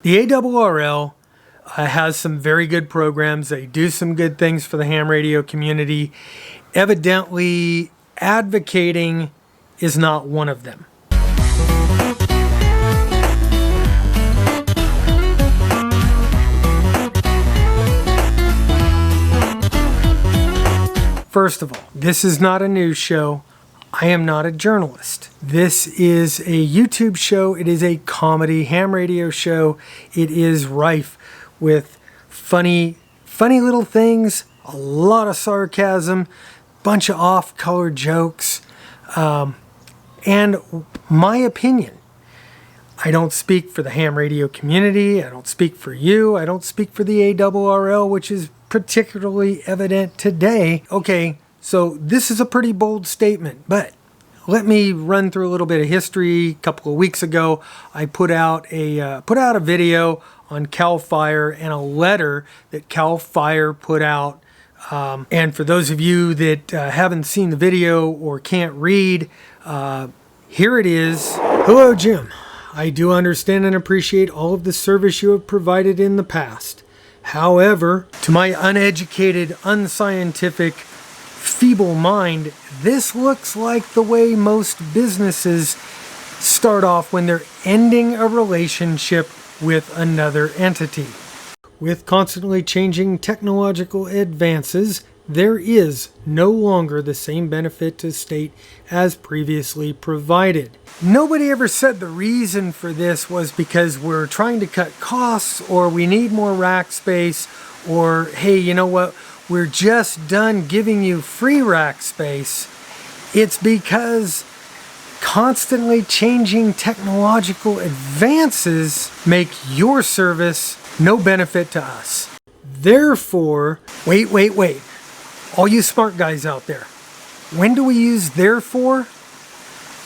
The ARRL has some very good programs. They do some good things for the ham radio community. Evidently, advocating is not one of them. First of all, this is not a news show. I am not a journalist. This is a YouTube show. It is a comedy ham radio show. It is rife with funny little things, a lot of sarcasm, bunch of off-color jokes, and my opinion. I don't speak for the ham radio community. I don't speak for you. I don't speak for the ARRL, which is particularly evident today. Okay, so this is a pretty bold statement, but let me run through a little bit of history. A couple of weeks ago, I put out a video on CAL FIRE and a letter that CAL FIRE put out. And for those of you that haven't seen the video or can't read, here it is. Hello, Jim. I do understand and appreciate all of the service you have provided in the past. However, to my uneducated, unscientific, feeble mind, this looks like the way most businesses start off when they're ending a relationship with another entity. With constantly changing technological advances, there is no longer the same benefit to state as previously provided. Nobody ever said the reason for this was because we're trying to cut costs, or we need more rack space, or hey, you know what, we're just done giving you free rack space. It's because constantly changing technological advances make your service no benefit to us. Therefore, wait. All you smart guys out there, when do we use therefore?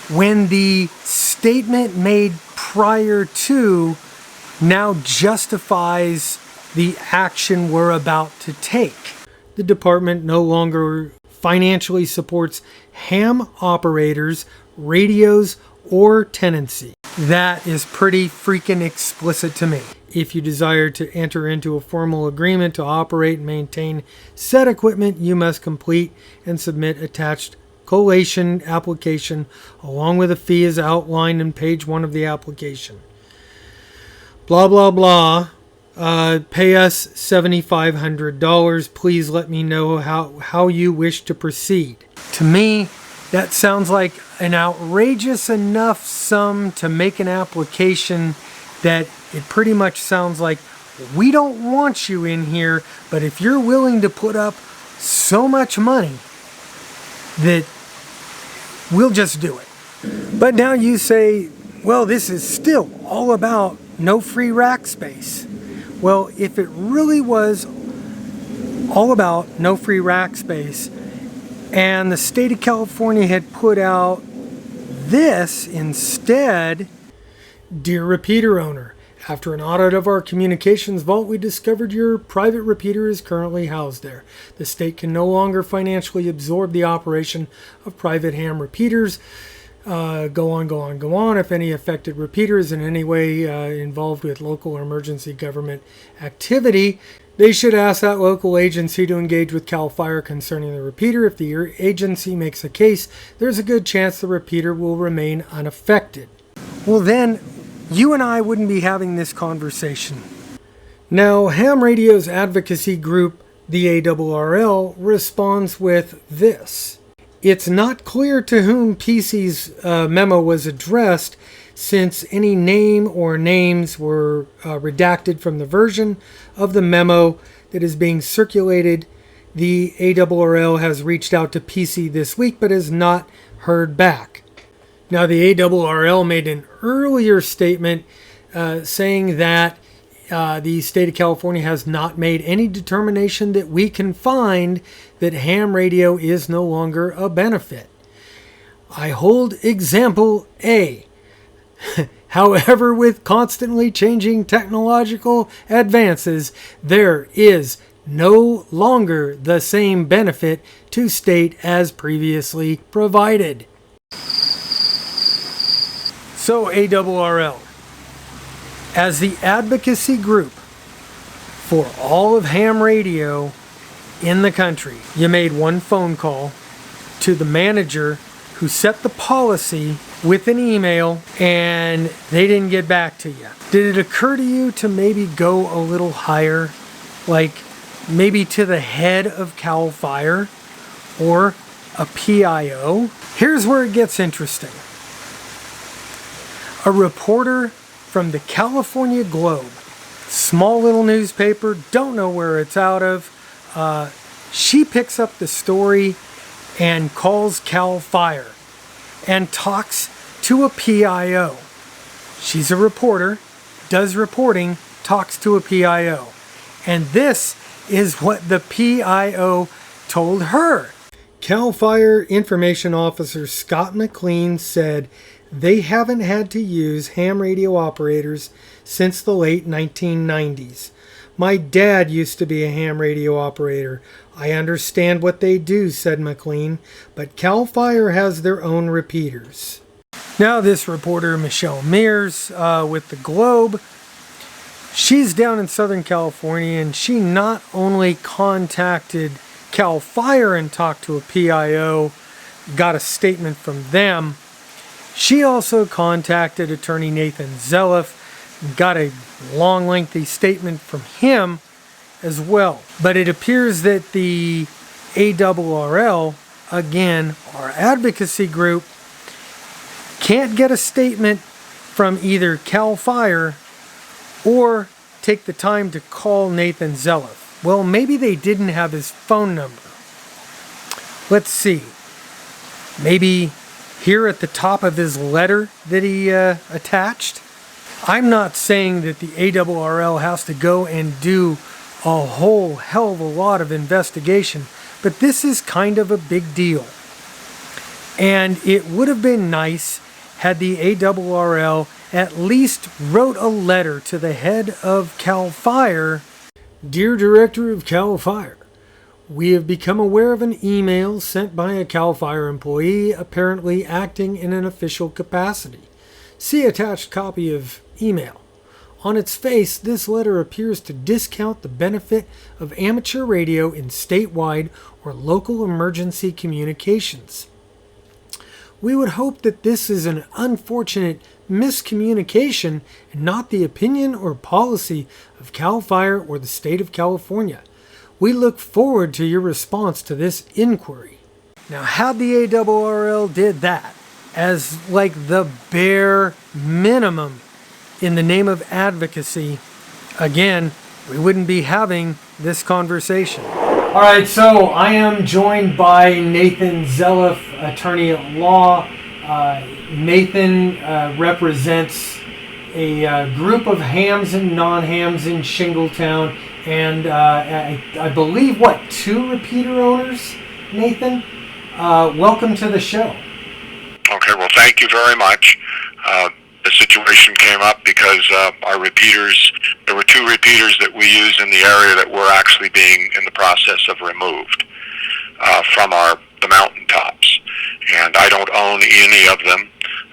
When the statement made prior to now justifies the action we're about to take. The department no longer financially supports ham operators, radios, or tenancy. That is pretty freaking explicit to me. If you desire to enter into a formal agreement to operate and maintain said equipment, you must complete and submit attached collation application along with a fee as outlined in page 1 of the application. Blah, blah, blah. Pay us $7,500. Please let me know how you wish to proceed. To me, that sounds like an outrageous enough sum to make an application that it pretty much sounds like, we don't want you in here, but if you're willing to put up so much money, that we'll just do it. But now you say, well, this is still all about no free rack space. Well, if it really was all about no free rack space, and the state of California had put out this instead, dear repeater owner, after an audit of our communications vault, we discovered your private repeater is currently housed there. The state can no longer financially absorb the operation of private ham repeaters. Go on. If any affected repeater is in any way involved with local or emergency government activity, they should ask that local agency to engage with CAL FIRE concerning the repeater. If the agency makes a case, there's a good chance the repeater will remain unaffected. Well, then, you and I wouldn't be having this conversation. Now, ham radio's advocacy group, the ARRL, responds with this. It's not clear to whom PC's memo was addressed, since any name or names were redacted from the version of the memo that is being circulated. The ARRL has reached out to PC this week but has not heard back. Now, the ARRL made an earlier statement saying that the state of California has not made any determination that we can find that ham radio is no longer a benefit. I hold example A. However, with constantly changing technological advances, there is no longer the same benefit to state as previously provided. So ARRL, As the advocacy group for all of ham radio in the country, you made one phone call to the manager who set the policy with an email, and they didn't get back to you. Did it occur to you to maybe go a little higher, like maybe to the head of CAL FIRE or a PIO? Here's where it gets interesting. A reporter from the California Globe, small little newspaper, don't know where it's out of, she picks up the story and calls CAL FIRE and talks to a PIO. She's a reporter, does reporting, talks to a PIO. And this is what the PIO told her. CAL FIRE Information Officer Scott McLean said they haven't had to use ham radio operators since the late 1990s. My dad used to be a ham radio operator. I understand what they do, said McLean, but CAL FIRE has their own repeaters. Now this reporter, Michelle Mears, with the Globe, she's down in Southern California, and she not only contacted CAL FIRE and talked to a PIO, got a statement from them, she also contacted attorney Nathen Zeloff, got a long, lengthy statement from him as well. But it appears that the ARRL, again, our advocacy group, can't get a statement from either CAL FIRE or take the time to call Nathen Zeloff. Well, maybe they didn't have his phone number. Let's see. Maybe here at the top of his letter that he attached. I'm not saying that the ARRL has to go and do a whole hell of a lot of investigation, but this is kind of a big deal. And it would have been nice had the ARRL at least wrote a letter to the head of CAL FIRE. Dear Director of CAL FIRE, we have become aware of an email sent by a CAL FIRE employee apparently acting in an official capacity. See attached copy of email. On its face, this letter appears to discount the benefit of amateur radio in statewide or local emergency communications. We would hope that this is an unfortunate miscommunication and not the opinion or policy of CAL FIRE or the state of California. We look forward to your response to this inquiry. Now, had the ARRL did that as like the bare minimum in the name of advocacy, again, we wouldn't be having this conversation. All right, so I am joined by Nathen Zeloff, attorney at law. Nathen represents a group of hams and non-hams in Shingletown, and I believe, two repeater owners, Nathen? Welcome to the show. Okay, well, thank you very much. The situation came up because our repeaters, there were two repeaters that we use in the area that were actually being in the process of removed from the mountaintops. And I don't own any of them,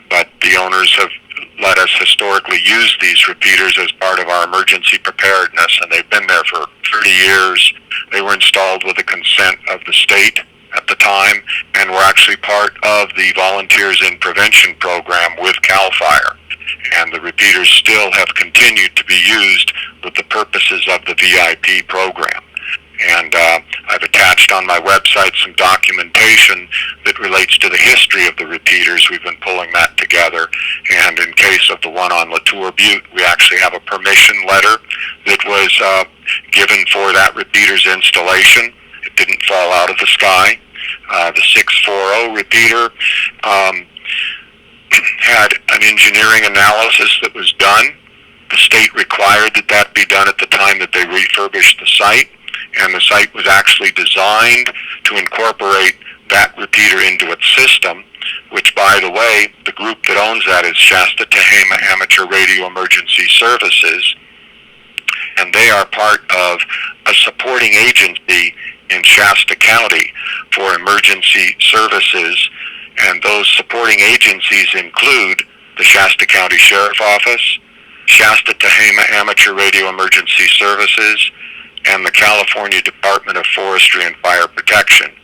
but the owners have let us historically use these repeaters as part of our emergency preparedness, and they've been there for 30 years. They were installed with the consent of the state at the time, and were actually part of the Volunteers in Prevention program with CAL FIRE. And the repeaters still have continued to be used with the purposes of the VIP program. And I've attached on my website some documentation that relates to the history of the repeaters. We've been pulling that together. And in case of the one on Latour Butte, we actually have a permission letter that was given for that repeater's installation. It didn't fall out of the sky. The 640 repeater had an engineering analysis that was done. The state required that that be done at the time that they refurbished the site, and the site was actually designed to incorporate that repeater into its system, which, by the way, the group that owns that is Shasta Tehama Amateur Radio Emergency Services, and they are part of a supporting agency in Shasta County for emergency services, and those supporting agencies include the Shasta County Sheriff Office, Shasta Tehama Amateur Radio Emergency Services, and the California Department of Forestry and Fire Protection,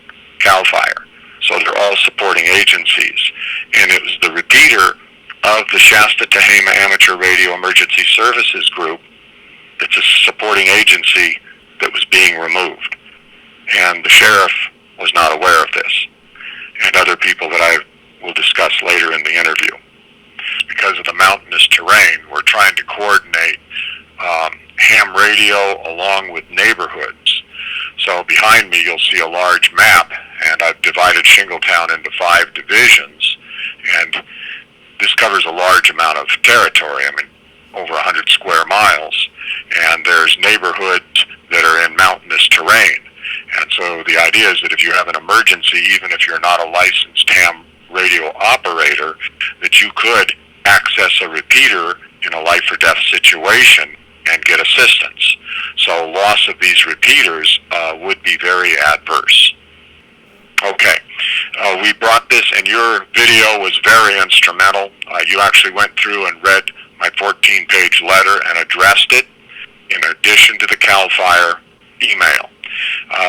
CAL FIRE. So they're all supporting agencies. And it was the repeater of the Shasta Tehama Amateur Radio Emergency Services group that's a supporting agency that was being removed. And the sheriff was not aware of this, and other people that I will discuss later in the interview. Because of the mountainous terrain, we're trying to coordinate ham radio along with neighborhoods. So behind me you'll see a large map, and I've divided Shingletown into 5 divisions, and this covers a large amount of territory. I mean, over 100 square miles, and there's neighborhoods that are in mountainous terrain. And so the idea is that if you have an emergency, even if you're not a licensed ham radio operator, that you could access a repeater in a life or death situation and get assistance. So loss of these repeaters would be very adverse. Okay, we brought this, and your video was very instrumental. You actually went through and read my 14-page letter and addressed it in addition to the CAL FIRE email.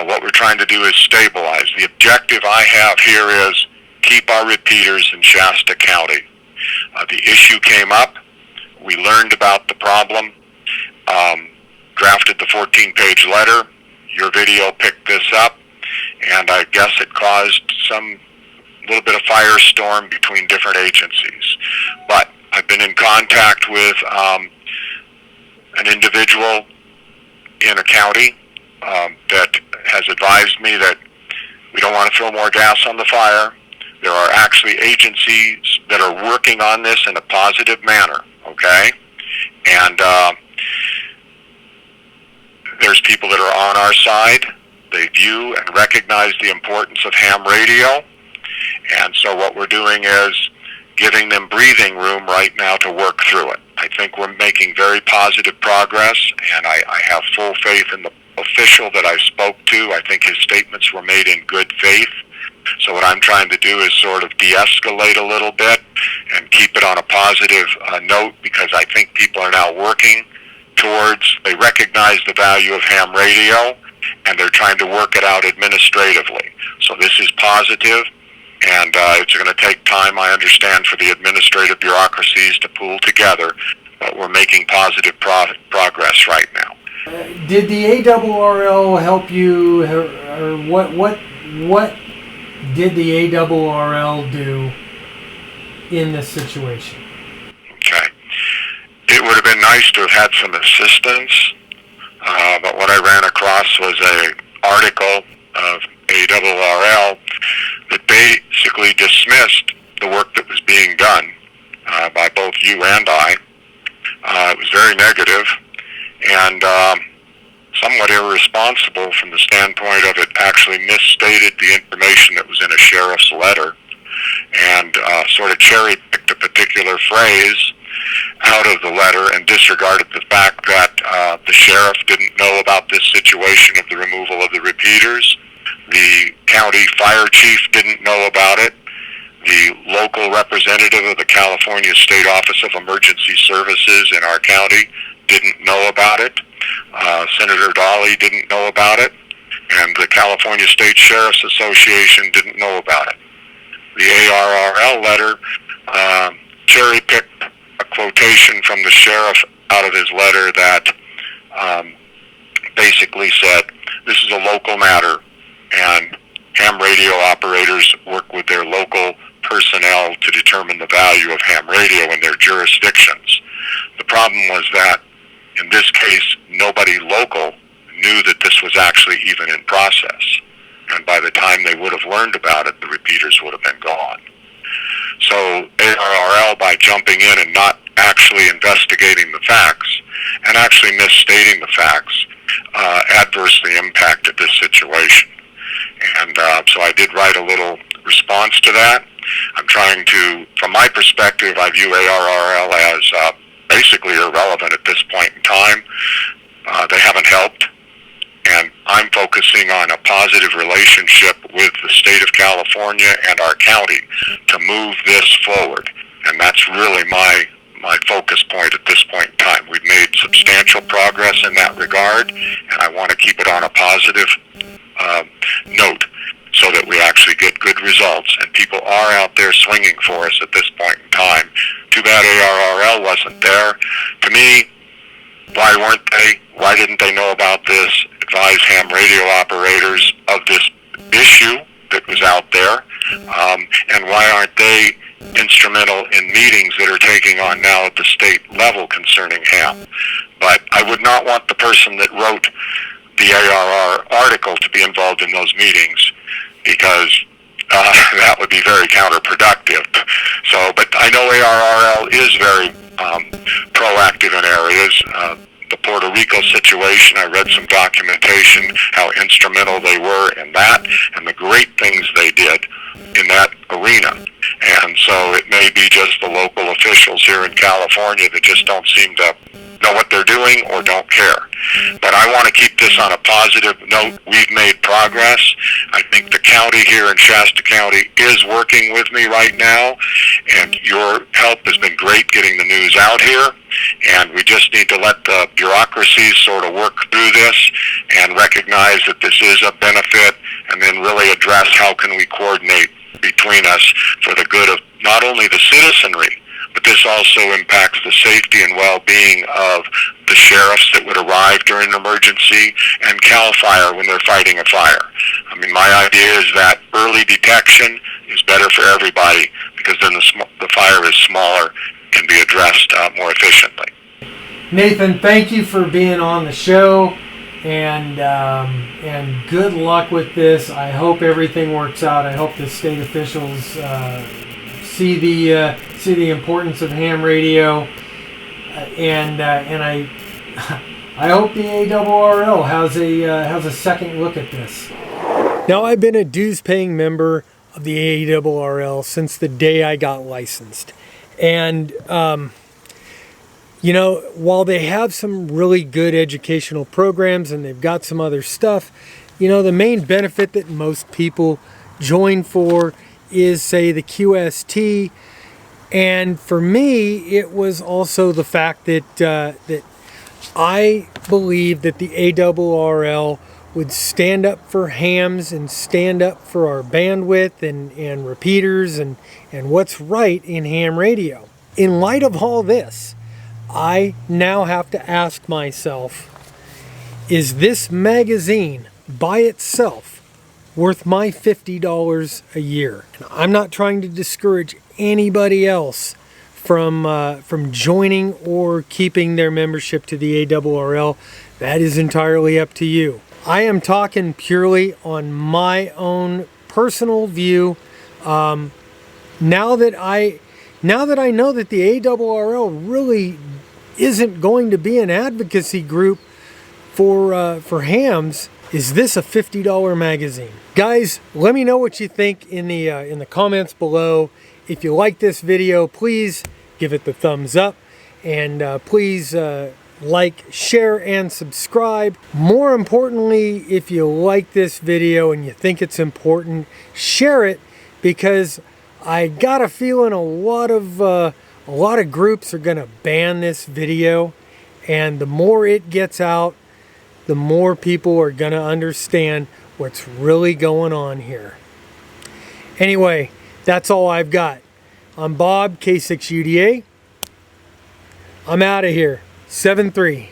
What we're trying to do is stabilize. The objective I have here is keep our repeaters in Shasta County. The issue came up. We learned about the problem, drafted the 14-page letter. Your video picked this up, and I guess it caused some little bit of firestorm between different agencies. But I've been in contact with an individual in a county that has advised me that we don't want to throw more gas on the fire. There are actually agencies that are working on this in a positive manner, okay? And there's people that are on our side. They view and recognize the importance of ham radio. And so what we're doing is giving them breathing room right now to work through it. I think we're making very positive progress, and I have full faith in the official that I spoke to. I think his statements were made in good faith. So what I'm trying to do is sort of de-escalate a little bit and keep it on a positive note, because I think people are now working towards, they recognize the value of ham radio, and they're trying to work it out administratively. So this is positive, and it's going to take time, I understand, for the administrative bureaucracies to pool together, but we're making positive progress right now. Did the ARRL help you, or what did the ARRL do in this situation? Okay. It would have been nice to have had some assistance, but what I ran across was an article of ARRL that basically dismissed the work that was being done by both you and I. It was very negative and somewhat irresponsible from the standpoint of it actually misstated the information that was in a sheriff's letter and sort of cherry-picked a particular phrase out of the letter and disregarded the fact that the sheriff didn't know about this situation of the removal of the repeaters. The county fire chief didn't know about it. The local representative of the California State Office of Emergency Services in our county didn't know about it. Senator Dolly didn't know about it. And the California State Sheriff's Association didn't know about it. The ARRL letter cherry-picked a quotation from the sheriff out of his letter that basically said, this is a local matter, and ham radio operators work with their local personnel to determine the value of ham radio in their jurisdictions. The problem was that, in this case, nobody local knew that this was actually even in process. And by the time they would have learned about it, the repeaters would have been gone. So ARRL, by jumping in and not actually investigating the facts, and actually misstating the facts, adversely impacted this situation. And so I did write a little response to that. I'm trying to, from my perspective, I view ARRL as basically irrelevant at this point in time. They haven't helped. And I'm focusing on a positive relationship with the state of California and our county to move this forward. And that's really my my focus point at this point in time. We've made substantial progress in that regard, and I want to keep it on a positive note so that we actually get good results, and people are out there swinging for us at this point in time. Too bad ARRL wasn't there. To me, why weren't they? Why didn't they know about this? Advise ham radio operators of this issue that was out there, and why aren't they instrumental in meetings that are taking on now at the state level concerning ham? But I would not want the person that wrote the ARR article to be involved in those meetings, because that would be very counterproductive. So, but I know ARRL is very proactive in areas. The Puerto Rico situation, I read some documentation how instrumental they were in that and the great things they did in that arena. And so it may be just the local officials here in California that just don't seem to know what they're doing or don't care. But I want to keep this on a positive note. We've made progress. I think the county here in Shasta County is working with me right now, and your help has been great getting the news out here. And we just need to let the bureaucracies sort of work through this and recognize that this is a benefit, and then really address how can we coordinate between us for the good of not only the citizenry, but this also impacts the safety and well-being of the sheriffs that would arrive during an emergency, and CAL FIRE when they're fighting a fire. I mean, my idea is that early detection is better for everybody, because then the fire is smaller, can be addressed more efficiently. Nathen, thank you for being on the show, and good luck with this. I hope everything works out. I hope the state officials see the importance of ham radio, and I hope the ARRL has a second look at this. Now, I've been a dues-paying member of the ARRL since the day I got licensed, and you know, while they have some really good educational programs and they've got some other stuff, you know, the main benefit that most people join for is, say, the QST. And for me, it was also the fact that that I believe that the ARRL would stand up for hams and stand up for our bandwidth and repeaters and what's right in ham radio. In light of all this, I now have to ask myself, is this magazine by itself worth my $50 a year? And I'm not trying to discourage anybody else from joining or keeping their membership to the ARRL. That is entirely up to you. I am talking purely on my own personal view. Now that I know that the ARRL really isn't going to be an advocacy group for hams, is this a $50 magazine? Guys, let me know what you think in the comments below. If you like this video, please give it the thumbs up, and please like, share, and subscribe. More importantly, if you like this video and you think it's important, share it, because I got a feeling a lot of groups are going to ban this video, and the more it gets out, the more people are going to understand what's really going on here. Anyway, that's all I've got. I'm Bob, K6UDA. I'm out of here. 7-3.